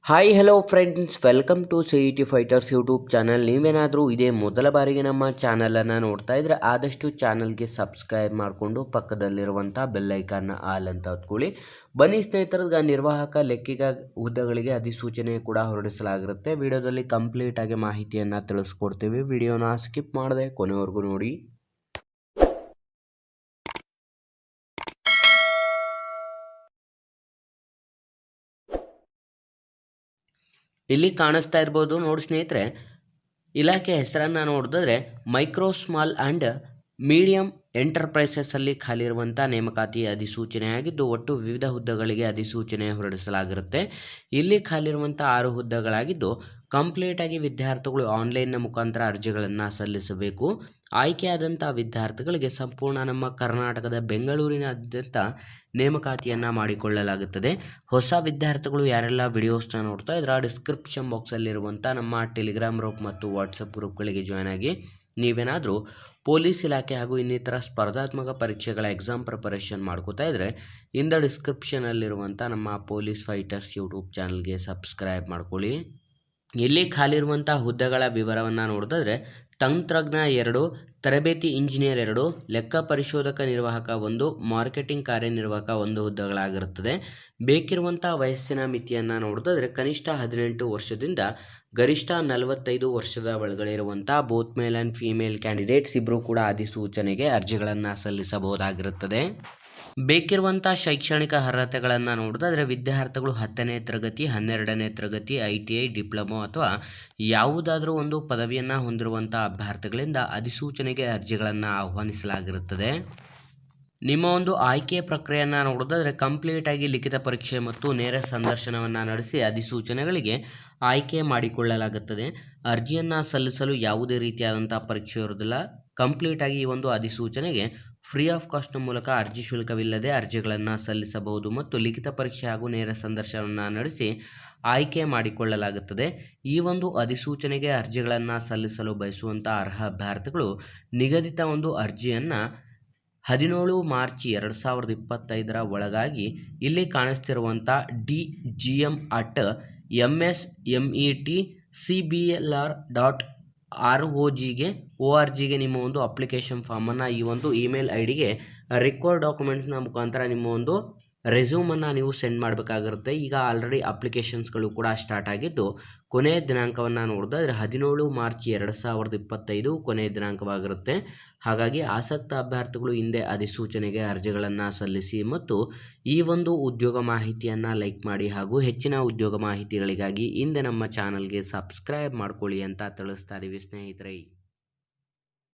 Hi hello friends, welcome to CET fighters YouTube channel. ನೀವೇನಾದರೂ ಇದೇ ಮೊದಲ ಬಾರಿಗೆ ನಮ್ಮ ಚಾನಲನ್ನು ನೋಡ್ತಾ ಇದ್ದರೆ ಆದಷ್ಟು ಚಾನಲ್ಗೆ ಸಬ್ಸ್ಕ್ರೈಬ್ ಮಾಡಿಕೊಂಡು ಪಕ್ಕದಲ್ಲಿರುವಂಥ ಬೆಲ್ಲೈಕನ್ನ ಆಲ್ ಅಂತ ಹೊತ್ಕೊಳ್ಳಿ. ಬನ್ನಿ ಸ್ನೇಹಿತರಿಗೆ, ನಿರ್ವಾಹಕ ಲೆಕ್ಕಿಗ ಹುದ್ದೆಗಳಿಗೆ ಅಧಿಸೂಚನೆ ಕೂಡ ಹೊರಡಿಸಲಾಗಿರುತ್ತೆ. ವಿಡಿಯೋದಲ್ಲಿ ಕಂಪ್ಲೀಟಾಗಿ ಮಾಹಿತಿಯನ್ನು ತಿಳಿಸ್ಕೊಡ್ತೀವಿ. ವಿಡಿಯೋನ ಸ್ಕಿಪ್ ಮಾಡದೆ ಕೊನೆವರೆಗೂ ನೋಡಿ. ಇಲ್ಲಿ ಕಾಣಿಸ್ತಾ ಇರ್ಬೋದು ನೋಡಿ ಸ್ನೇಹಿತರೆ, ಇಲಾಖೆ ಹೆಸರನ್ನು ನೋಡಿದ್ರೆ ಮೈಕ್ರೋ ಸ್ಮಾಲ್ ಆ್ಯಂಡ್ ಮೀಡಿಯಂ ಎಂಟರ್ಪ್ರೈಸಸ್ಸಲ್ಲಿ ಖಾಲಿ ಇರುವಂಥ ನೇಮಕಾತಿ ಅಧಿಸೂಚನೆಯಾಗಿದ್ದು ಒಟ್ಟು ವಿವಿಧ ಹುದ್ದೆಗಳಿಗೆ ಅಧಿಸೂಚನೆ ಹೊರಡಿಸಲಾಗಿರುತ್ತೆ. ಇಲ್ಲಿ ಖಾಲಿರುವಂಥ 6 ಹುದ್ದೆಗಳಾಗಿದ್ದು ಕಂಪ್ಲೀಟಾಗಿ ವಿದ್ಯಾರ್ಥಿಗಳು ಆನ್ಲೈನ್ನ ಮುಖಾಂತರ ಅರ್ಜಿಗಳನ್ನು ಸಲ್ಲಿಸಬೇಕು. ಆಯ್ಕೆಯಾದಂಥ ವಿದ್ಯಾರ್ಥಿಗಳಿಗೆ ಸಂಪೂರ್ಣ ನಮ್ಮ ಕರ್ನಾಟಕದ ಬೆಂಗಳೂರಿನಾದ್ಯಂತ ನೇಮಕಾತಿಯನ್ನು ಮಾಡಿಕೊಳ್ಳಲಾಗುತ್ತದೆ. ಹೊಸ ವಿದ್ಯಾರ್ಥಿಗಳು ಯಾರೆಲ್ಲ ವಿಡಿಯೋಸ್ನ ನೋಡ್ತಾ ಇದ್ರೆ ಡಿಸ್ಕ್ರಿಪ್ಷನ್ ಬಾಕ್ಸಲ್ಲಿರುವಂಥ ನಮ್ಮ ಟೆಲಿಗ್ರಾಮ್ ಗ್ರೂಪ್ ಮತ್ತು ವಾಟ್ಸಪ್ ಗ್ರೂಪ್ಗಳಿಗೆ ಜಾಯ್ನ್ ಆಗಿ. ನೀವೇನಾದರೂ ಪೊಲೀಸ್ ಇಲಾಖೆ ಹಾಗೂ ಇನ್ನಿತರ ಸ್ಪರ್ಧಾತ್ಮಕ ಪರೀಕ್ಷೆಗಳ ಎಕ್ಸಾಮ್ ಪ್ರಿಪರೇಷನ್ ಮಾಡ್ಕೋತಾ ಇದ್ದರೆ ಡಿಸ್ಕ್ರಿಪ್ಷನಲ್ಲಿರುವಂಥ ನಮ್ಮ ಪೊಲೀಸ್ ಫೈಟರ್ಸ್ ಯೂಟ್ಯೂಬ್ ಚಾನಲ್ಗೆ ಸಬ್ಸ್ಕ್ರೈಬ್ ಮಾಡ್ಕೊಳ್ಳಿ. ಇಲ್ಲಿ ಖಾಲಿರುವಂಥ ಹುದ್ದೆಗಳ ವಿವರವನ್ನು ನೋಡಿದ್ರೆ ತಂತ್ರಜ್ಞ 2, ತರಬೇತಿ ಇಂಜಿನಿಯರ್ 2, ಲೆಕ್ಕ ಪರಿಶೋಧಕ ನಿರ್ವಾಹಕ 1, ಮಾರ್ಕೆಟಿಂಗ್ ಕಾರ್ಯನಿರ್ವಾಹಕ 1 ಹುದ್ದೆಗಳಾಗಿರುತ್ತದೆ. ಬೇಕಿರುವಂಥ ವಯಸ್ಸಿನ ಮಿತಿಯನ್ನು ನೋಡಿದ್ರೆ ಕನಿಷ್ಠ 18 ವರ್ಷದಿಂದ ಗರಿಷ್ಠ 45 ವರ್ಷದ ಒಳಗಡೆ ಇರುವಂಥ both male and female candidates ಇಬ್ಬರು ಕೂಡ ಅಧಿಸೂಚನೆಗೆ ಅರ್ಜಿಗಳನ್ನು ಸಲ್ಲಿಸಬಹುದಾಗಿರುತ್ತದೆ. ಬೇಕಿರುವಂಥ ಶೈಕ್ಷಣಿಕ ಅರ್ಹತೆಗಳನ್ನು ನೋಡಿದ್ರೆ ವಿದ್ಯಾರ್ಥಿಗಳು 10ನೇ ತರಗತಿ, 12ನೇ ತರಗತಿ, ITI, ಡಿಪ್ಲೊಮೊ ಅಥವಾ ಯಾವುದಾದ್ರೂ ಒಂದು ಪದವಿಯನ್ನು ಹೊಂದಿರುವಂಥ ಅಭ್ಯರ್ಥಿಗಳಿಂದ ಅಧಿಸೂಚನೆಗೆ ಅರ್ಜಿಗಳನ್ನು ಆಹ್ವಾನಿಸಲಾಗಿರುತ್ತದೆ. ನಿಮ್ಮ ಒಂದು ಆಯ್ಕೆ ಪ್ರಕ್ರಿಯೆಯನ್ನು ನೋಡಿದ್ರೆ ಕಂಪ್ಲೀಟಾಗಿ ಲಿಖಿತ ಪರೀಕ್ಷೆ ಮತ್ತು ನೇರ ಸಂದರ್ಶನವನ್ನು ನಡೆಸಿ ಅಧಿಸೂಚನೆಗಳಿಗೆ ಆಯ್ಕೆ ಮಾಡಿಕೊಳ್ಳಲಾಗುತ್ತದೆ. ಅರ್ಜಿಯನ್ನು ಸಲ್ಲಿಸಲು ಯಾವುದೇ ರೀತಿಯಾದಂಥ ಪರೀಕ್ಷೆ ಇರುವುದಿಲ್ಲ. ಕಂಪ್ಲೀಟಾಗಿ ಈ ಒಂದು ಅಧಿಸೂಚನೆಗೆ ಫ್ರೀ ಆಫ್ ಕಾಸ್ಟ್ನ ಮೂಲಕ ಅರ್ಜಿ ಶುಲ್ಕವಿಲ್ಲದೆ ಅರ್ಜಿಗಳನ್ನು ಸಲ್ಲಿಸಬಹುದು ಮತ್ತು ಲಿಖಿತ ಪರೀಕ್ಷೆ ಹಾಗೂ ನೇರ ಸಂದರ್ಶನವನ್ನು ನಡೆಸಿ ಆಯ್ಕೆ ಮಾಡಿಕೊಳ್ಳಲಾಗುತ್ತದೆ. ಈ ಒಂದು ಅಧಿಸೂಚನೆಗೆ ಅರ್ಜಿಗಳನ್ನು ಸಲ್ಲಿಸಲು ಬಯಸುವಂಥ ಅರ್ಹ ಅಭ್ಯರ್ಥಿಗಳು ನಿಗದಿತ ಒಂದು ಅರ್ಜಿಯನ್ನು 17 ಮಾರ್ಚ್ 2025 ಒಳಗಾಗಿ ಇಲ್ಲಿ ಕಾಣಿಸ್ತಿರುವಂಥ DGM@msmetcblr.org ನಿಮ್ಮ ಒಂದು ಅಪ್ಲಿಕೇಶನ್ ಫಾರ್ಮನ್ನು ಈ ಒಂದು ಇಮೇಲ್ ಐಡಿಗೆ ರಿಕ್ವೈರ್ಡ್ ಡಾಕ್ಯುಮೆಂಟ್ಸ್ನ ಮುಖಾಂತರ ನಿಮ್ಮ ಒಂದು ರೆಸ್ಯೂಮನ್ನು ನೀವು ಸೆಂಡ್ ಮಾಡಬೇಕಾಗಿರುತ್ತೆ. ಈಗ ಆಲ್ರೆಡಿ ಅಪ್ಲಿಕೇಶನ್ಸ್ಗಳು ಕೂಡ ಸ್ಟಾರ್ಟ್ ಆಗಿದ್ದು ಕೊನೆಯ ದಿನಾಂಕವನ್ನು ನೋಡಿದ್ರೆ 17 ಮಾರ್ಚ್ 2025 ಕೊನೆಯ ದಿನಾಂಕವಾಗಿರುತ್ತೆ. ಹಾಗಾಗಿ ಆಸಕ್ತ ಅಭ್ಯರ್ಥಿಗಳು ಹಿಂದೆ ಅಧಿಸೂಚನೆಗೆ ಅರ್ಜಿಗಳನ್ನು ಸಲ್ಲಿಸಿ ಮತ್ತು ಈ ಒಂದು ಉದ್ಯೋಗ ಮಾಹಿತಿಯನ್ನು ಲೈಕ್ ಮಾಡಿ ಹಾಗೂ ಹೆಚ್ಚಿನ ಉದ್ಯೋಗ ಮಾಹಿತಿಗಳಿಗಾಗಿ ಹಿಂದೆ ನಮ್ಮ ಚಾನಲ್ಗೆ ಸಬ್ಸ್ಕ್ರೈಬ್ ಮಾಡ್ಕೊಳ್ಳಿ ಅಂತ ತಿಳಿಸ್ತಾ ಇದ್ದೀವಿ ಸ್ನೇಹಿತರೆ.